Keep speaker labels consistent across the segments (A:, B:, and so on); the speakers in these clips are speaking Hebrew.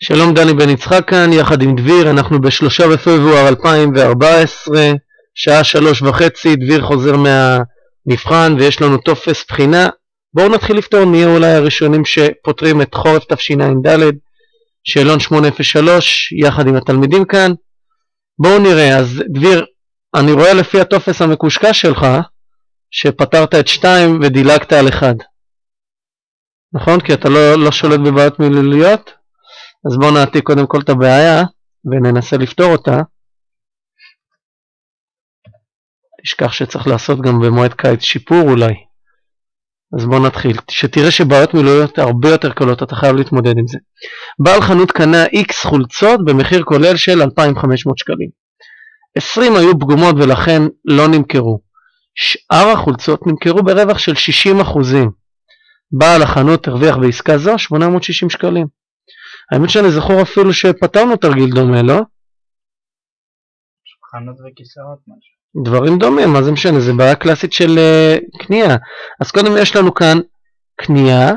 A: שלום, דני בן יצחק כאן יחד עם דביר. אנחנו ב3 בפברואר 2014 שעה 3:30. דביר חוזר מהמבחן ויש לנו טופס בחינה. בואו נתחיל לפתור, נהיה אולי הראשונים שפותרים את חורף תשע"ד, שאלון 803 יחד עם התלמידים כאן. בואו נראה. אז דביר, אני רואה לפי הטופס המקושקש שלך שפתרת את 2 ודילגת על 1, נכון? כי אתה לא שולט בבעיות מילוליות. אז בואו נעתיק קודם כל את הבעיה וננסה לפתור אותה. תשכח שצריך לעשות גם במועד קיץ שיפור אולי. אז בואו נתחיל. שתראה שבעיות מילוליות הרבה יותר קלות, אתה חייב להתמודד עם זה. בעל חנות קנה X חולצות במחיר כולל של 2,500 שקלים. 20 היו פגומות ולכן לא נמכרו. שאר החולצות נמכרו ברווח של 60%. בעל החנות הרוויח בעסקה זו 860 שקלים. האמת שאני זכור אפילו שפתרנו תרגיל דומה, לא?
B: חנות וכיסאות משהו.
A: דברים דומים, מה זה משנה? זה בעיה קלאסית של קנייה. אז קודם יש לנו כאן קנייה,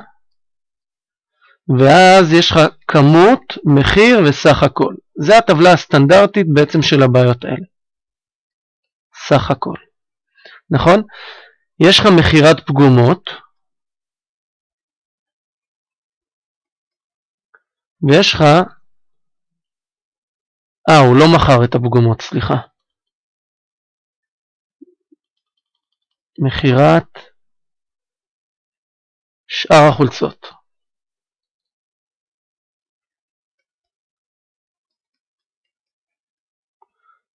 A: ואז יש לך כמות, מחיר וסך הכל. זה הטבלה הסטנדרטית בעצם של הבעיות האלה. סך הכל. נכון? יש לך מחירת פגומות, ויש לך, הוא לא מכר את הפגומות, סליחה. מחירת שאר החולצות.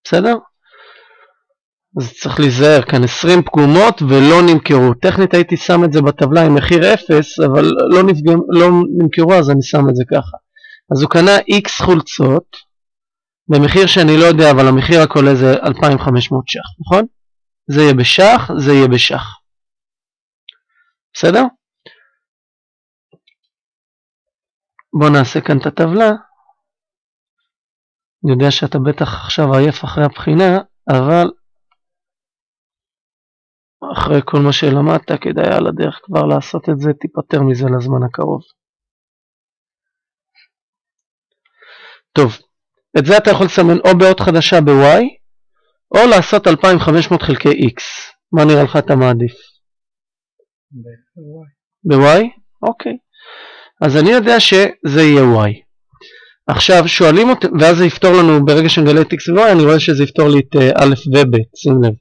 A: בסדר? אז צריך להיזהר, כאן 20 פגומות ולא נמכרו. טכנית הייתי שם את זה בטבלה עם מחיר 0, אבל לא נמכרו, אז אני שם את זה ככה. אז הוא קנה X חולצות במחיר שאני לא יודע, אבל המחיר הכולל זה 2,500 ש"ח, נכון? זה יהיה בש"ח, זה יהיה בש"ח. בסדר? בוא נעשה כאן את הטבלה. אני יודע שאתה בטח עכשיו עייף אחרי הבחינה, אבל אחרי כל מה שלמדת כדאי על הדרך כבר לעשות את זה, תיפטר מזה לזמן הקרוב. טוב, את זה אתה יכול לסמן או באות חדשה ב-Y, או לעשות 2,500 חלקי X. מה נראה לך אתה מעדיף?
B: ב-Y.
A: ב-Y? אוקיי. אז אני יודע שזה יהיה Y. עכשיו שואלים אותי, ואז זה יפתור לנו, ברגע שנגלה את X ו-Y, אני רואה שזה יפתור לי את א' וב', שים לב.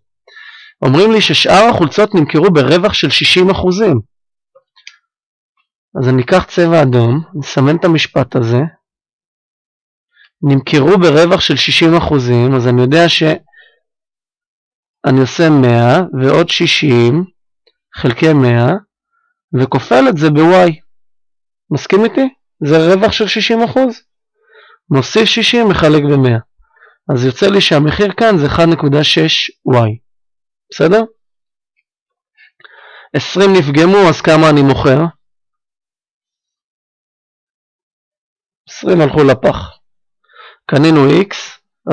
A: אומרים לי ששאר החולצות נמכרו ברווח של 60%. אז אני אקח צבע אדום, נסמן את המשפט הזה. נמכרו ברווח של 60%, אז אני יודע שאני עושה 100 ועוד 60 חלקי 100 וכופל את זה ב-Y. מסכים איתי? זה רווח של 60%. מוסיף 60 מחלק ב-100. אז יוצא לי שהמחיר כאן זה 1.6Y. בסדר? 20 נפגמו, אז כמה אני מוכר? 20 הלכו לפח. קנינו X,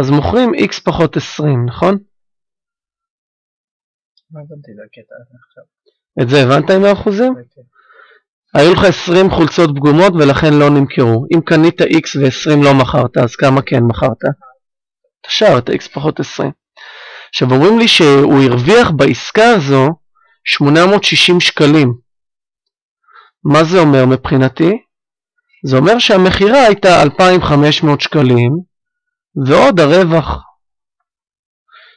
A: אז מוכרים X פחות 20, נכון?
B: לא הבנתי את הקטע עכשיו.
A: את זה הבנת עם האחוזים? היו לך 20 חולצות פגומות ולכן לא נמכרו. אם קנית X ו-20 לא מכרת, אז כמה כן מכרת? תשאר את X פחות 20. עכשיו אומרים לי שהוא הרוויח בעסקה הזו 860 שקלים. מה זה אומר מבחינתי? זה אומר שהמחירה הייתה 2,500 שקלים, ועוד הרווח,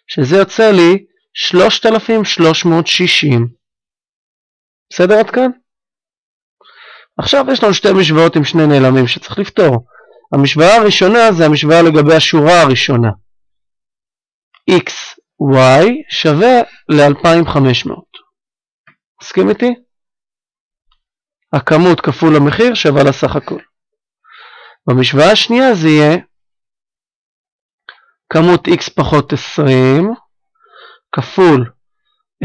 A: שזה יוצא לי 3,360. בסדר עד כאן? עכשיו יש לנו שתי משוואות עם שני נעלמים שצריך לפתור. המשוואה הראשונה זה המשוואה לגבי השורה הראשונה. XY שווה ל-2,500. מסכים איתי? הכמות כפול המחיר שווה לסך הכל. במשוואה השנייה זה יהיה כמות X פחות 20 כפול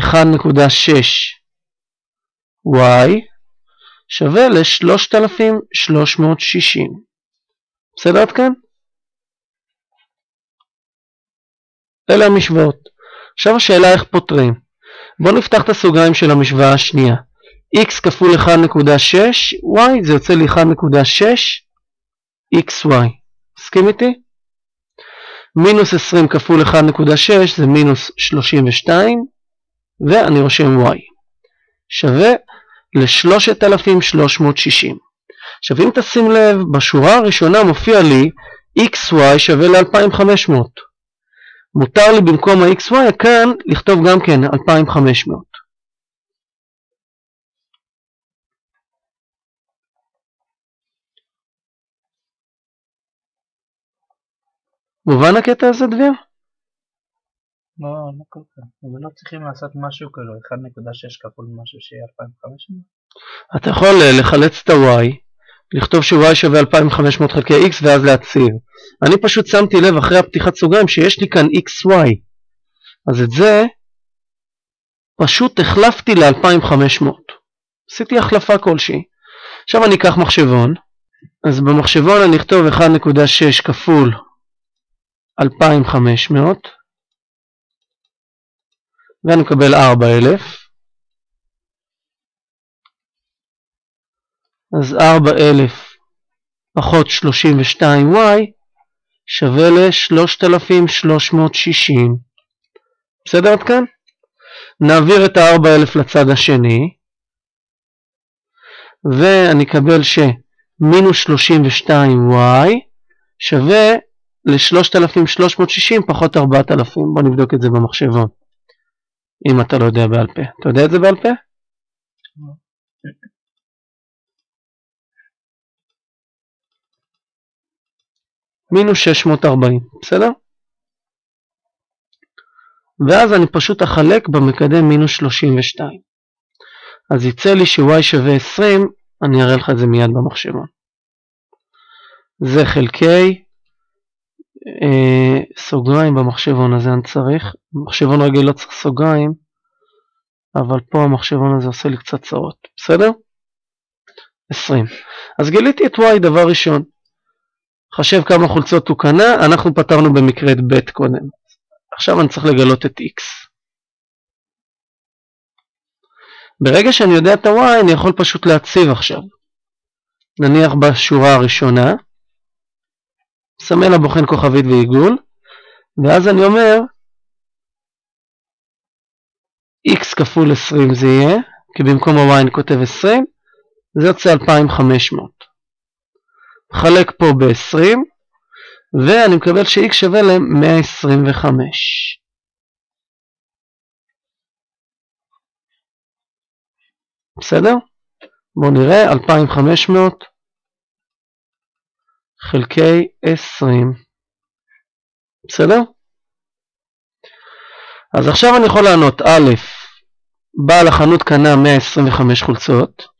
A: 1.6Y שווה ל-3,360. בסדר עד כאן? אלה המשוואות. עכשיו השאלה איך פותרים. בואו נפתח את הסוגריים של המשוואה השנייה. X כפול 1.6, Y זה יוצא לי 1.6 xy. מסכים איתי? מינוס 20 כפול 1.6 זה מינוס 32, ואני רושם y. שווה ל-3,360. עכשיו אם תשים לב, בשורה הראשונה מופיע לי xy שווה ל-2,500. מותר לי במקום ה-xy כאן לכתוב גם כן 2,500. מובן הקטע הזה, דביר?
B: לא כל כך. אבל לא צריכים לעשות משהו כאילו 1.6 כפול משהו שיהיה 2,500?
A: אתה יכול לחלץ את ה-y, לכתוב ש-y שווה 2,500 חלקי x ואז להציב. אני פשוט שמתי לב אחרי הפתיחת סוגריים שיש לי כאן xy. אז את זה פשוט החלפתי ל-2,500. עשיתי החלפה כלשהי. עכשיו אני אקח מחשבון. אז במחשבון אני אכתוב 1.6 כפול 2,500. ואני מקבל 4,000. אז 4,000 פחות 32y שווה ל-3,360. בסדר עד כאן? נעביר את ה-4,000 לצד השני. ואני אקבל שמינוס 32y שווה ל-3,360 פחות 4,000. בוא נבדוק את זה במחשבון. אם אתה לא יודע בעל פה. אתה יודע את זה בעל פה? מינוס 640, בסדר? ואז אני פשוט אחלק במקדם מינוס 32. אז יצא לי ש-y שווה 20, אני אראה לך את זה מיד במחשבון. זה חלקי, סוגריים במחשבון הזה אני צריך. במחשבון רגיל לא צריך סוגריים, אבל פה המחשבון הזה עושה לי קצת צרות, בסדר? 20. אז גיליתי את y דבר ראשון. חשב כמה חולצות הוא קנה, אנחנו פתרנו במקרה את ב' קודם. עכשיו אני צריך לגלות את x. ברגע שאני יודע את ה-y, אני יכול פשוט להציב עכשיו. נניח בשורה הראשונה, סמל הבוחן כוכבית ועיגול, ואז אני אומר, x כפול 20 זה יהיה, כי במקום ה-y אני כותב 20, זה יוצא 2,500. חלק פה ב-20, ואני מקבל ש-x שווה ל-125. בסדר? בואו נראה, 2,500 חלקי 20. בסדר? אז עכשיו אני יכול לענות, א', בעל החנות קנה 125 חולצות,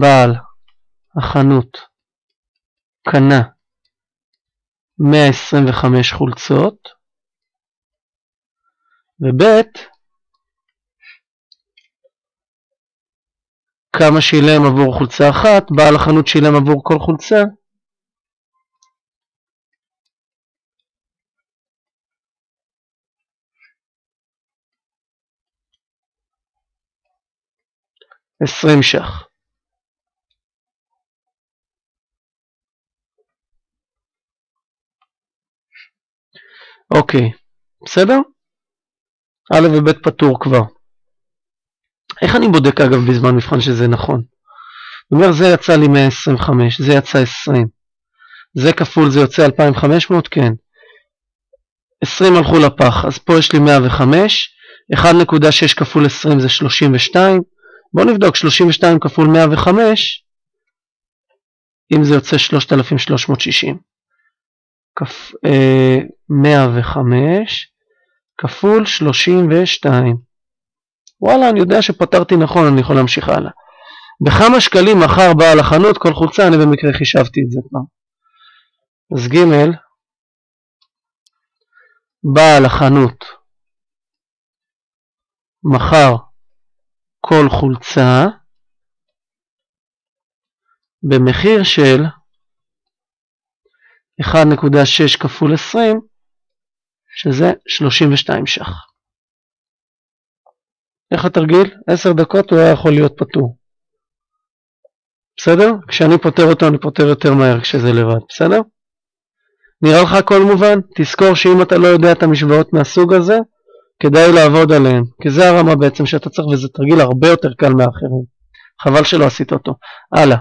A: בעל החנות קנה 125 חולצות, וב' כמה שילם עבור חולצה אחת, בעל החנות שילם עבור כל חולצה, $20. אוקיי, בסדר? א' וב' פתור כבר. איך אני בודק אגב בזמן מבחן שזה נכון? זאת אומרת, זה יצא לי 125, זה יצא 20. זה כפול, זה יוצא 2,500, כן. 20 הלכו לפח, אז פה יש לי 105. 1.6 כפול 20 זה 32. בואו נבדוק, 32 כפול 105, אם זה יוצא 3,360. 105 כפול 32. וואלה, אני יודע שפתרתי נכון, אני יכול להמשיך הלאה. בכמה שקלים מחר בעל החנות כל חולצה, אני במקרה חישבתי את זה פעם. אז ג' בעל החנות מחר כל חולצה במחיר של 1.6 כפול 20, שזה 32 ש"ח. איך התרגיל? 10 דקות הוא היה יכול להיות פתור. בסדר? כשאני פותר אותו אני פותר יותר מהר כשזה לבד, בסדר? נראה לך הכל מובן? תזכור שאם אתה לא יודע את המשוואות מהסוג הזה, כדאי לעבוד עליהן, כי זה הרמה בעצם שאתה צריך, וזה תרגיל הרבה יותר קל מאחרים. חבל שלא עשית אותו. הלאה.